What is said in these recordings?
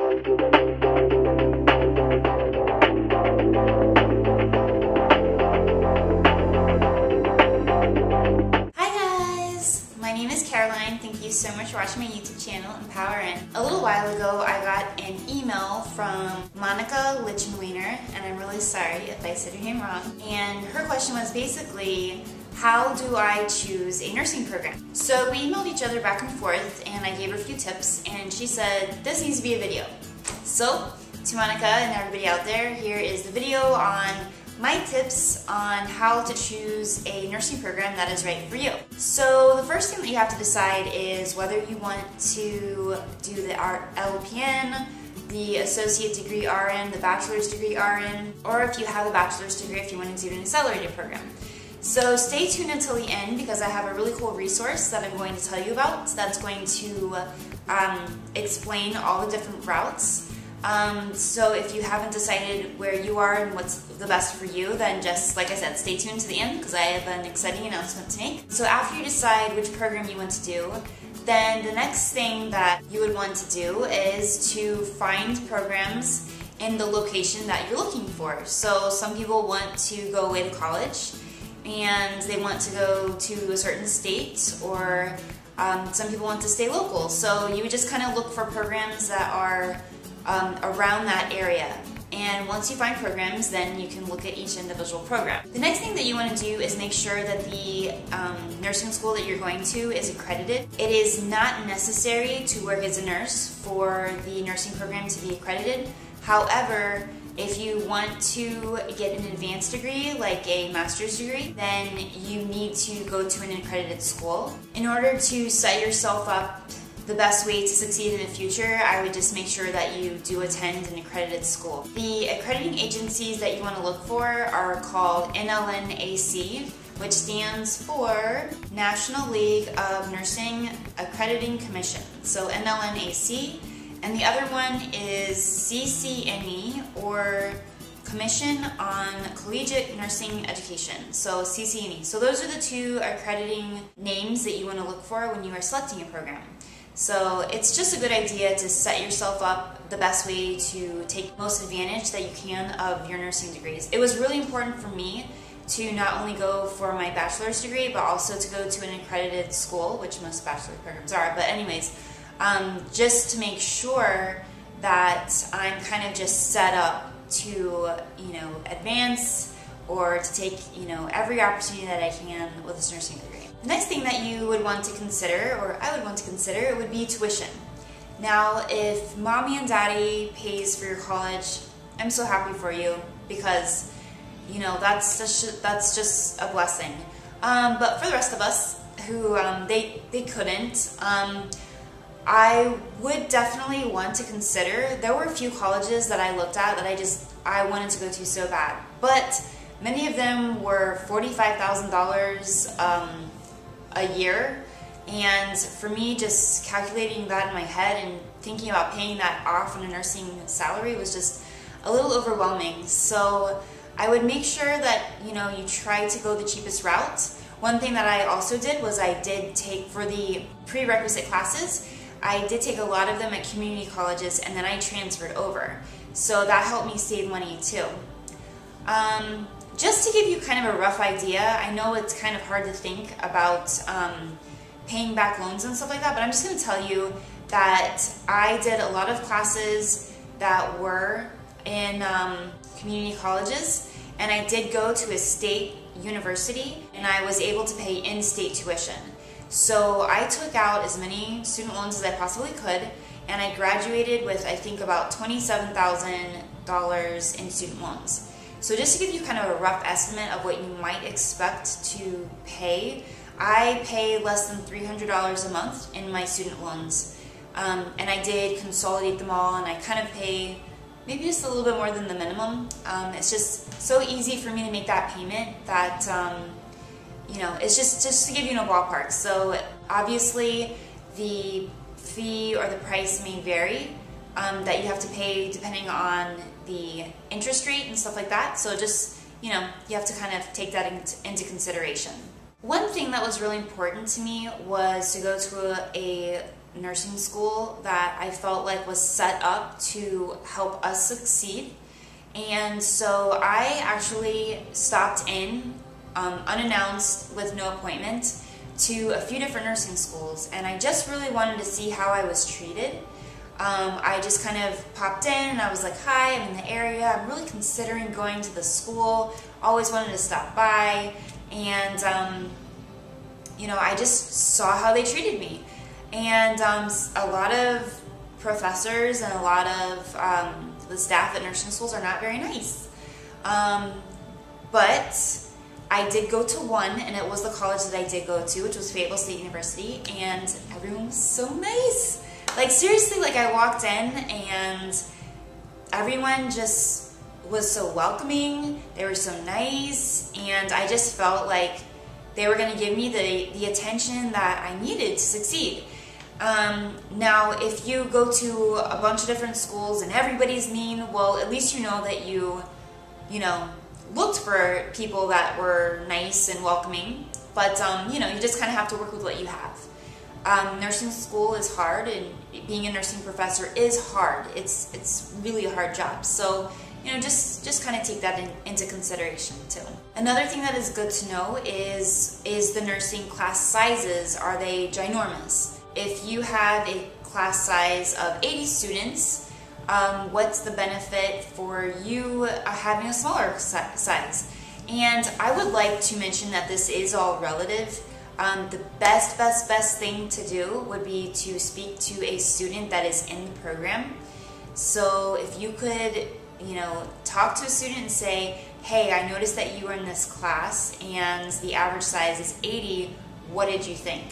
Thank you so much for watching my YouTube channel, EmpowerN. A little while ago, I got an email from Monica Lichtenweiner, and I'm really sorry if I said your name wrong. And her question was basically, how do I choose a nursing program? So we emailed each other back and forth, and I gave her a few tips, and she said, this needs to be a video. So, to Monica and everybody out there, here is the video on my tips on how to choose a nursing program that is right for you. So the first thing that you have to decide is whether you want to do the LPN, the associate degree RN, the bachelor's degree RN, or if you have a bachelor's degree, if you want to do an accelerated program. So stay tuned until the end because I have a really cool resource that I'm going to tell you about that's going to explain all the different routes. So if you haven't decided where you are and what's the best for you, then just, like I said, stay tuned to the end because I have an exciting announcement to make. So after you decide which program you want to do, then the next thing that you would want to do is to find programs in the location that you're looking for. So some people want to go away to college and they want to go to a certain state, or some people want to stay local. So you would just kind of look for programs that are around that area. And once you find programs, then you can look at each individual program. The next thing that you want to do is make sure that the nursing school that you're going to is accredited. It is not necessary to work as a nurse for the nursing program to be accredited. However, if you want to get an advanced degree, like a master's degree, then you need to go to an accredited school. In order to set yourself up the best way to succeed in the future, I would just make sure that you do attend an accredited school. The accrediting agencies that you want to look for are called NCLEX, which stands for National League of Nursing Accrediting Commission. So NCLEX, and the other one is CCNE, or Commission on Collegiate Nursing Education, so CCNE. So those are the two accrediting names that you want to look for when you are selecting a program. So it's just a good idea to set yourself up the best way to take most advantage that you can of your nursing degrees. It was really important for me to not only go for my bachelor's degree, but also to go to an accredited school, which most bachelor's programs are. But anyways, just to make sure that I'm kind of just set up to, advance or to take, every opportunity that I can with this nursing degree. The next thing that you would want to consider, or I would want to consider, would be tuition. Now, if mommy and daddy pays for your college, I'm so happy for you because, that's just a blessing. But for the rest of us who they couldn't, I would definitely want to consider. There were a few colleges that I looked at that I wanted to go to so bad, but many of them were $45,000 a year, and for me, just calculating that in my head and thinking about paying that off on a nursing salary was just a little overwhelming. So I would make sure that you try to go the cheapest route. One thing that I also did was I did take, for the prerequisite classes, I did take a lot of them at community colleges, and then I transferred over. So that helped me save money too. Just to give you kind of a rough idea, I know it's kind of hard to think about paying back loans and stuff like that, but I'm just going to tell you that I did a lot of classes that were in community colleges, and I did go to a state university, and I was able to pay in-state tuition. So I took out as many student loans as I possibly could, and I graduated with, I think, about $27,000 in student loans. So just to give you kind of a rough estimate of what you might expect to pay, I pay less than $300 a month in my student loans. And I did consolidate them all, and I kind of pay maybe just a little bit more than the minimum. It's just so easy for me to make that payment that, it's just to give you a ballpark. So obviously the fee or the price may vary that you have to pay depending on the interest rate and stuff like that. So just, you have to kind of take that into consideration. One thing that was really important to me was to go to a nursing school that I felt like was set up to help us succeed. And so I actually stopped in unannounced with no appointment to a few different nursing schools, and I just really wanted to see how I was treated. I just kind of popped in and I was like, hi, I'm in the area, I'm really considering going to the school, always wanted to stop by, and I just saw how they treated me. And a lot of professors and a lot of the staff at nursing schools are not very nice. But I did go to one, and it was the college that I did go to, which was Fayetteville State University, and everyone was so nice. Like, seriously, like, I walked in and everyone just was so welcoming, they were so nice, and I just felt like they were going to give me the attention that I needed to succeed. Now, if you go to a bunch of different schools and everybody's mean, well, at least you know that you looked for people that were nice and welcoming, but you just kind of have to work with what you have. Nursing school is hard, and being a nursing professor is hard. It's really a hard job. So, just kind of take that into consideration too. Another thing that is good to know is the nursing class sizes. Are they ginormous? If you have a class size of 80 students, what's the benefit for you having a smaller size? And I would like to mention that this is all relative. The best thing to do would be to speak to a student that is in the program. So if you could, talk to a student and say, hey, I noticed that you were in this class and the average size is 80, what did you think?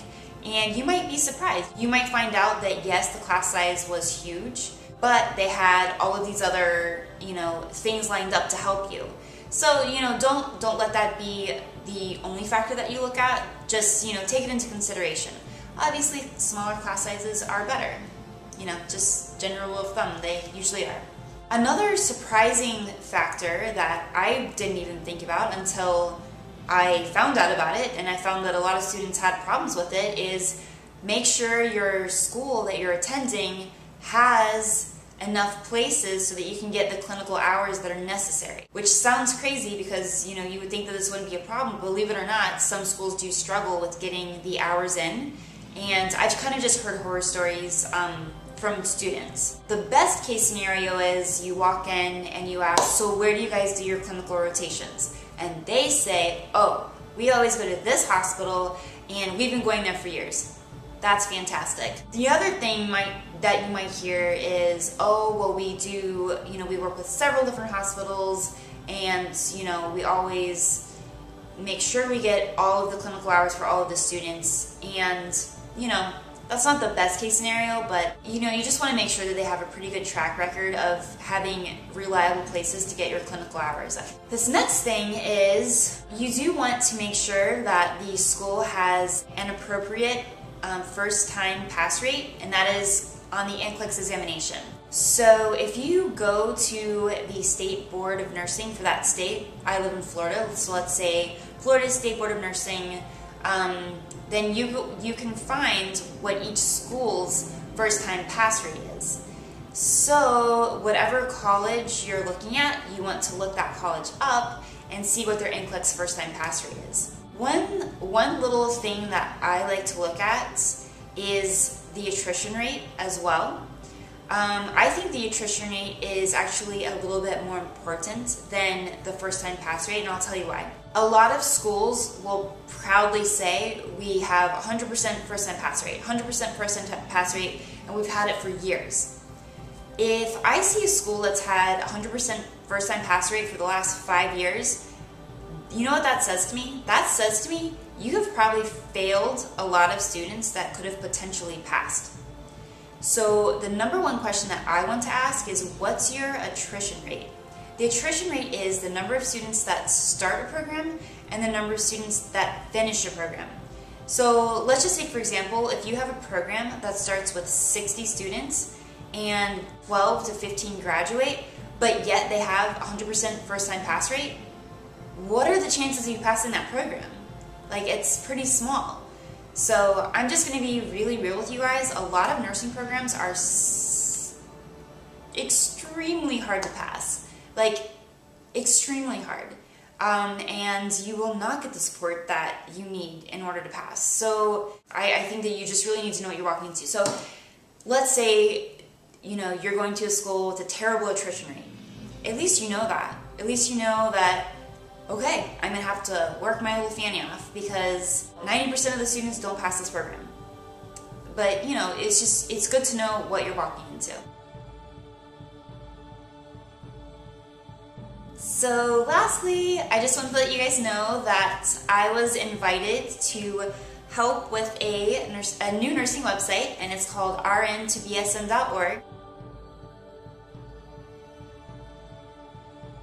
And you might be surprised. You might find out that yes, the class size was huge, but they had all of these other, things lined up to help you. So, don't let that be the only factor that you look at. Just, take it into consideration. Obviously, smaller class sizes are better. Just general rule of thumb, they usually are. Another surprising factor that I didn't even think about until I found out about it, and I found that a lot of students had problems with it, is make sure your school that you're attending has enough places so that you can get the clinical hours that are necessary. Which sounds crazy because, you would think that this wouldn't be a problem. Believe it or not, some schools do struggle with getting the hours in. And I've kind of just heard horror stories from students. The best case scenario is you walk in and you ask, so where do you guys do your clinical rotations? And they say, oh, we always go to this hospital and we've been going there for years. That's fantastic. The other thing that you might hear is, oh, well, we do, we work with several different hospitals, and, we always make sure we get all of the clinical hours for all of the students. And, that's not the best case scenario, but, you just want to make sure that they have a pretty good track record of having reliable places to get your clinical hours at. This next thing is you do want to make sure that the school has an appropriate first-time pass rate, and that is on the NCLEX examination. So if you go to the State Board of Nursing for that state, I live in Florida, so let's say Florida State Board of Nursing, then you can find what each school's first-time pass rate is. So whatever college you're looking at, you want to look that college up and see what their NCLEX first-time pass rate is. One little thing that I like to look at is the attrition rate as well. I think the attrition rate is actually a little bit more important than the first-time pass rate, and I'll tell you why. A lot of schools will proudly say we have 100% first-time pass rate, 100% first-time pass rate, and we've had it for years. If I see a school that's had 100% first-time pass rate for the last 5 years, you know what that says to me? That says to me, you have probably failed a lot of students that could have potentially passed. So the number one question that I want to ask is, what's your attrition rate? The attrition rate is the number of students that start a program and the number of students that finish a program. So let's just take, for example, if you have a program that starts with 60 students and 12 to 15 graduate, but yet they have 100% first-time pass rate, what are the chances of you passing that program? Like, it's pretty small. So I'm just going to be really real with you guys. A lot of nursing programs are extremely hard to pass, like extremely hard. And you will not get the support that you need in order to pass. So I think that you just really need to know what you're walking into. So let's say, you know, you're going to a school with a terrible attrition rate. At least you know that. At least you know that, okay, I'm going to have to work my little fanny off because 90% of the students don't pass this program. But, you know, it's good to know what you're walking into. So lastly, I just want to let you guys know that I was invited to help with a new nursing website, and it's called rntobsn.org.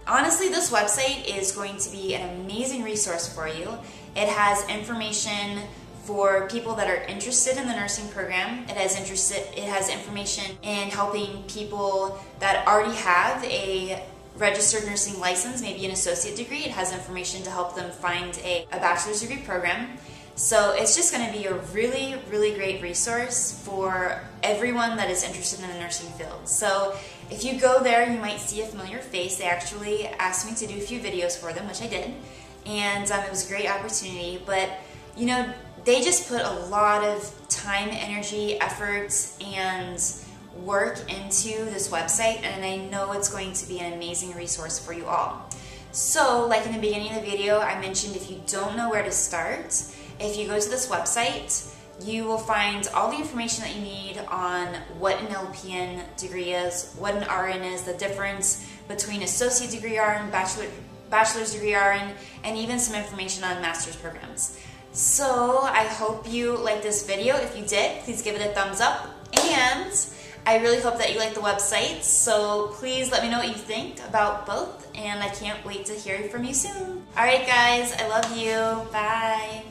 Honestly, this website is going to be an amazing resource for you. It has information for people that are interested in the nursing program. It has information in helping people that already have a registered nursing license, maybe an associate degree. It has information to help them find a bachelor's degree program. So it's just going to be a really, really great resource for everyone that is interested in the nursing field. So if you go there, you might see a familiar face. They actually asked me to do a few videos for them, which I did, and it was a great opportunity. But you know, they just put a lot of time, energy, effort, and work into this website, and I know it's going to be an amazing resource for you all. So like in the beginning of the video, I mentioned if you don't know where to start, if you go to this website, you will find all the information that you need on what an LPN degree is, what an RN is, the difference between associate degree RN, bachelor's degree RN, and even some information on master's programs. So I hope you liked this video. If you did, please give it a thumbs up, and I really hope that you like the website, so please let me know what you think about both, and I can't wait to hear from you soon. Alright guys, I love you. Bye.